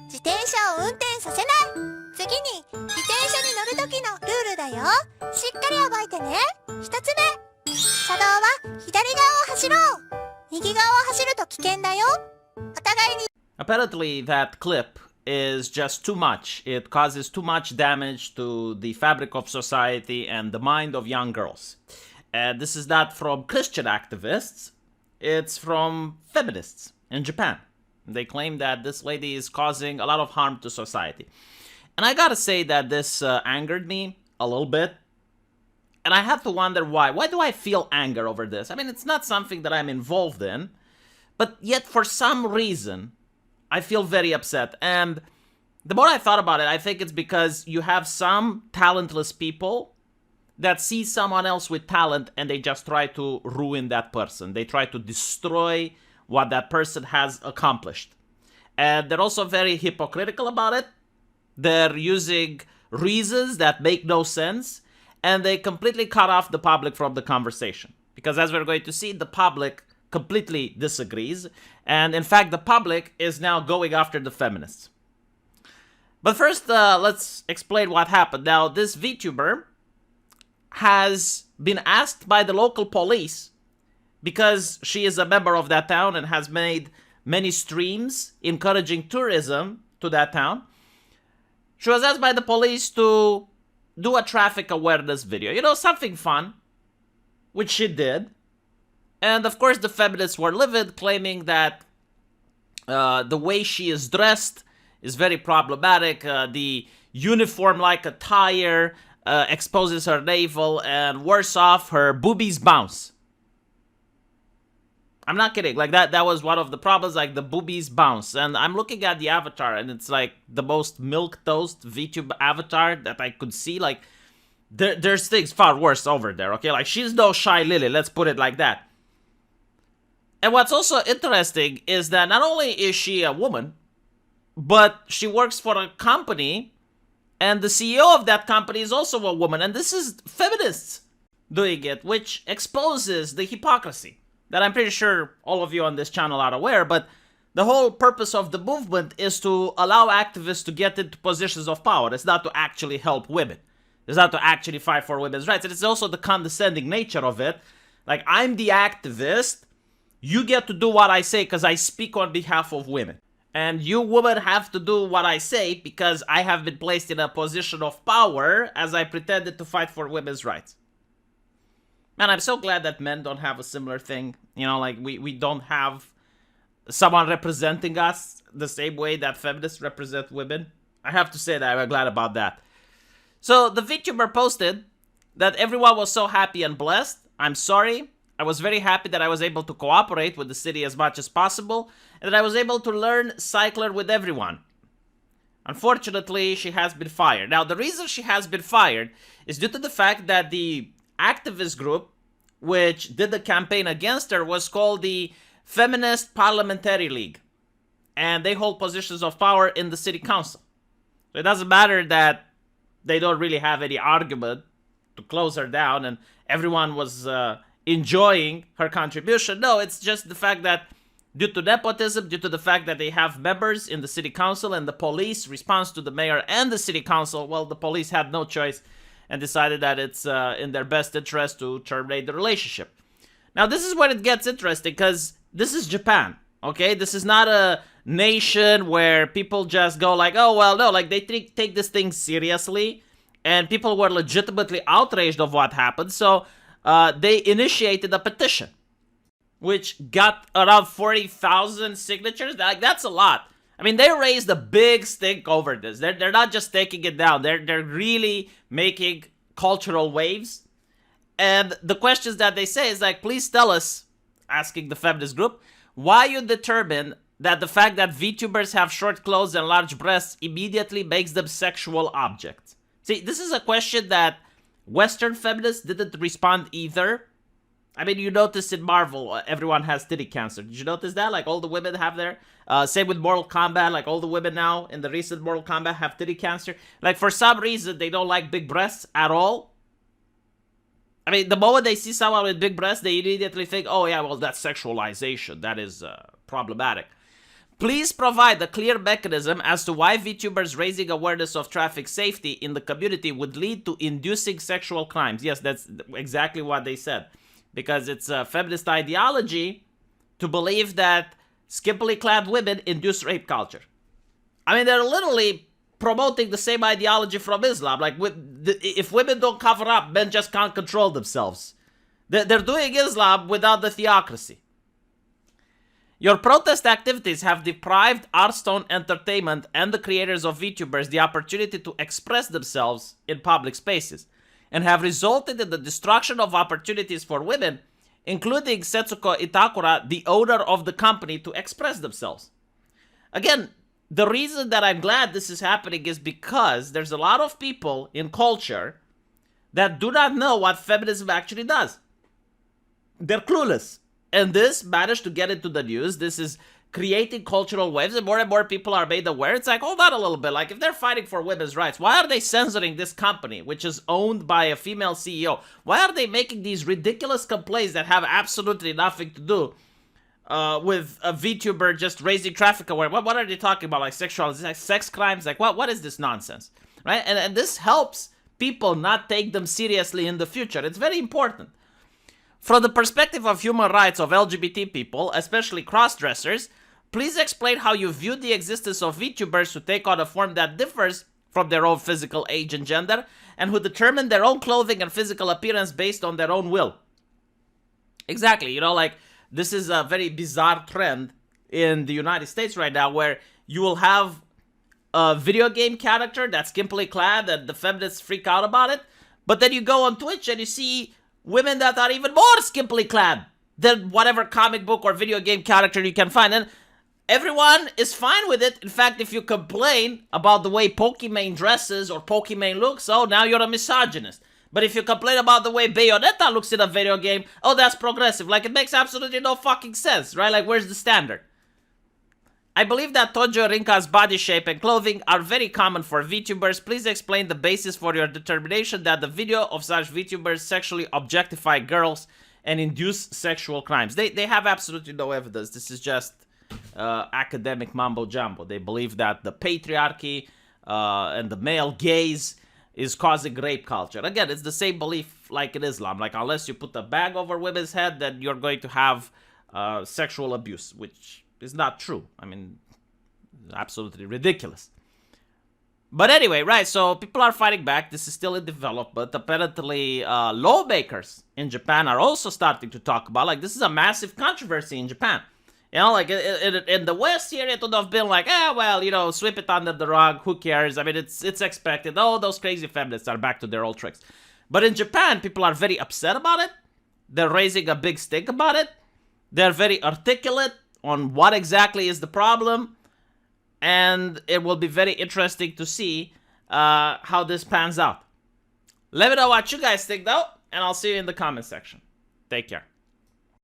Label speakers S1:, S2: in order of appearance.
S1: 自転車を運転させない。次に、自転車に乗る時のルールだよ。しっかり覚えてね。一つ目、車道は左側を走ろう。右側を走ると危険だよ。お互いに。
S2: Apparently, that clip is just too much. It causes too much damage to the fabric of society and the mind of young girls. And this is not from Christian activists, it's from feminists in Japan. They claim that this lady is causing a lot of harm to society. And I gotta say that this angered me a little bit. And I had to wonder why. Why do I feel anger over this? I mean, it's not something that I'm involved in, but yet for some reason, I feel very upset. And the more I thought about it, I think it's because you have some talentless people that see someone else with talent and they just try to ruin that person. They try to destroy what that person has accomplished. And they're also very hypocritical about it. They're using reasons that make no sense, and they completely cut off the public from the conversation. Because as we're going to see, the public completely disagrees, and in fact, the public is now going after the feminists. But first, let's explain what happened. Now, this Vtuber has been asked by the local police, because she is a member of that town and has made many streams encouraging tourism to that town. She was asked by the police to do a traffic awareness video. You know, something fun, which she did. And of course, the feminists were livid, claiming that the way she is dressed is very problematic. The uniform-like attire exposes her navel, and worse off, her boobies bounce. I'm not kidding. Like, that was one of the problems, like, the boobies bounce. And I'm looking at the avatar, and it's like the most milquetoast VTube avatar that I could see. Like, there's things far worse over there, okay? Like, she's no Shy Lily, let's put it like that. And what's also interesting is that not only is she a woman, but she works for a company, and the CEO of that company is also a woman. And this is feminists doing it, which exposes the hypocrisy that I'm pretty sure all of you on this channel are aware. But the whole purpose of the movement is to allow activists to get into positions of power. It's not to actually help women. It's not to actually fight for women's rights. And it's also the condescending nature of it. Like, I'm the activist. You get to do what I say because I speak on behalf of women. And you women have to do what I say because I have been placed in a position of power as I pretended to fight for women's rights. Man, I'm so glad that men don't have a similar thing. You know, like, we don't have someone representing us the same way that feminists represent women. I have to say that I'm glad about that. So, the VTuber posted that everyone was so happy and blessed. I'm sorry. I was very happy that I was able to cooperate with the city as much as possible, and that I was able to learn Cycler with everyone. Unfortunately, she has been fired. Now, the reason she has been fired is due to the fact that the activist group which did the campaign against her was called the Feminist Parliamentary League. And they hold positions of power in the city council. So it doesn't matter that they don't really have any argument to close her down and everyone was enjoying her contribution. No, it's just the fact that due to nepotism, due to the fact that they have members in the city council and the police responds to the mayor and the city council, well, the police had no choice and decided that it's in their best interest to terminate the relationship. Now, this is where it gets interesting, because this is Japan, okay? This is not a nation where people just go like, oh, well, no, like, they take this thing seriously, and people were legitimately outraged of what happened, so they initiated a petition, which got around 40,000 signatures. Like, that's a lot. I mean, they raised a big stink over this. They're not just taking it down. They're really making cultural waves. And the questions that they say is like, please tell us, asking the feminist group, why you determine that the fact that VTubers have short clothes and large breasts immediately makes them sexual objects. See, this is a question that Western feminists didn't respond either. I mean, you notice in Marvel, everyone has titty cancer. Did you notice that? Like, all the women have their... same with Mortal Kombat. Like, all the women now in the recent Mortal Kombat have titty cancer. Like, for some reason, they don't like big breasts at all. I mean, the moment they see someone with big breasts, they immediately think, oh, yeah, well, that's sexualization. That is problematic. Please provide a clear mechanism as to why VTubers raising awareness of traffic safety in the community would lead to inducing sexual crimes. Yes, that's exactly what they said. Because it's a feminist ideology to believe that skimpily clad women induce rape culture. I mean, they're literally promoting the same ideology from Islam. Like, if women don't cover up, men just can't control themselves. They're doing Islam without the theocracy. Your protest activities have deprived Hearthstone Entertainment and the creators of VTubers the opportunity to express themselves in public spaces, and have resulted in the destruction of opportunities for women, including Setsuko Itakura, the owner of the company, to express themselves. Again, the reason that I'm glad this is happening is because there's a lot of people in culture that do not know what feminism actually does. They're clueless. And this managed to get into the news. This is creating cultural waves, and more people are made aware. It's like, hold on a little bit. Like, if they're fighting for women's rights, why are they censoring this company, which is owned by a female CEO? Why are they making these ridiculous complaints that have absolutely nothing to do with a VTuber just raising traffic awareness? What are they talking about? Like sexual, like sex crimes? Like, what is this nonsense? Right? And this helps people not take them seriously in the future. It's very important. From the perspective of human rights of LGBT people, especially cross-dressers, please explain how you view the existence of VTubers who take on a form that differs from their own physical age and gender, and who determine their own clothing and physical appearance based on their own will. Exactly, you know, like, this is a very bizarre trend in the United States right now, where you will have a video game character that's skimpily clad and the feminists freak out about it, but then you go on Twitch and you see women that are even more skimpily clad than whatever comic book or video game character you can find. And everyone is fine with it. In fact, if you complain about the way Pokimane dresses or Pokimane looks, oh, now you're a misogynist. But if you complain about the way Bayonetta looks in a video game, oh, that's progressive. Like, it makes absolutely no fucking sense, right? Like, where's the standard? I believe that Tojo Rinka's body shape and clothing are very common for VTubers. Please explain the basis for your determination that the video of such VTubers sexually objectify girls and induce sexual crimes. They have absolutely no evidence. This is just academic mambo-jumbo. They believe that the patriarchy and the male gaze is causing rape culture. Again, it's the same belief like in Islam. Like, unless you put a bag over women's head, then you're going to have sexual abuse, which is not true. I mean, absolutely ridiculous. But anyway, right, so people are fighting back. This is still in development. Apparently, lawmakers in Japan are also starting to talk about, like, this is a massive controversy in Japan. You know, like, in the West here, it would have been like, well, you know, sweep it under the rug, who cares? I mean, it's expected. Oh, those crazy feminists are back to their old tricks. But in Japan, people are very upset about it. They're raising a big stink about it. They're very articulate on what exactly is the problem, and it will be very interesting to see how this pans out. Let me know what you guys think, though, and I'll see you in the comment section. Take care.